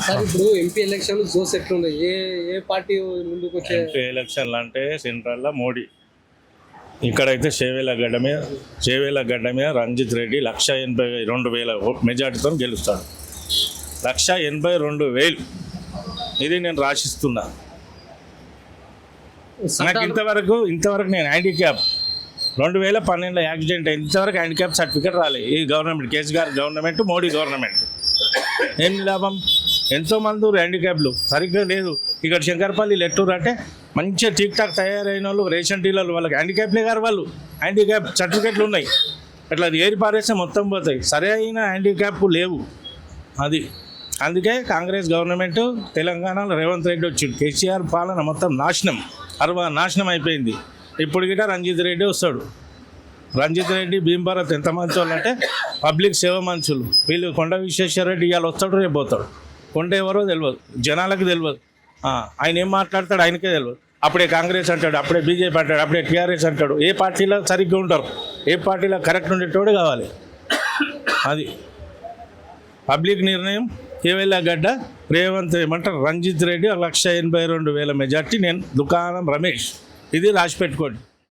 Sir ఇప్పుడు MP election Jose ఎట్లున్నాయి? ఏ ఏ party ముందుకు వచ్చే? ఎంపీ ఎలక్షన్లు అంటే సెంట్రల్లో మోడీ, ఇక్కడైతే చేవేల గడ్డ మీద రంజిత్ రెడ్డి 182,000 మెజార్టీతో గెలుస్తాడు. 182,000 ఇది నేను రాసిస్తున్నా. నాకు ఇంతవరకు నేను హ్యాండిక్యాప్ 2012 యాక్సిడెంట్ ఇంతవరకు హ్యాండిక్యాప్ సర్టిఫికేట్ రాలేదు. ఈ government, KCR government, Modi government. ఏం లాభం? ఎంతోమంది హ్యాండిక్యాప్లు సరిగ్గా లేదు. ఇక్కడ శంకర్పల్లి లెట్టూరు అంటే మంచిగా టిక్ టాక్ తయారైన వాళ్ళు, రేషన్ డీలర్లు, వాళ్ళకి హ్యాండిక్యాప్లే గారు, వాళ్ళు హ్యాండిక్యాప్ సర్టిఫికేట్లు ఉన్నాయి. అట్లా ఏరి పారేస్తే మొత్తం పోతాయి. సరైన హ్యాండిక్యాప్ లేవు. అది అందుకే కాంగ్రెస్ గవర్నమెంట్ తెలంగాణలో రేవంత్ రెడ్డి వచ్చింది. కేసీఆర్ పాలన మొత్తం నాశనం అయిపోయింది. ఇప్పుడు గిట రంజిత్ రెడ్డి వస్తాడు. రంజిత్ రెడ్డి, భీంభారత్ ఎంత మంచి వాళ్ళు అంటే పబ్లిక్ సేవ మనుషులు వీళ్ళు. కొండ విశ్వేశ్వర రెడ్డి ఇవాళ వస్తాడు, రేపు పోతాడు. కొండ ఎవరో తెలియదు, జనాలకు తెలియదు. ఆయన ఏం మాట్లాడతాడు ఆయనకే తెలియదు. అప్పుడే కాంగ్రెస్ అంటాడు, అప్పుడే బీజేపీ అంటాడు, అప్పుడే టీఆర్ఎస్ అంటాడు. ఏ పార్టీలో సరిగ్గా ఉంటారు, ఏ పార్టీలో కరెక్ట్ ఉండేటోడు కావాలి. అది పబ్లిక్ నిర్ణయం. చేవేళ్ళగడ్డ రేవంత్ ఏమంటారు, రంజిత్ రెడ్డి 182,000 మెజార్టీ. నేను దుకాణం రమేష్. ఇది రాసి పెట్టుకోండి.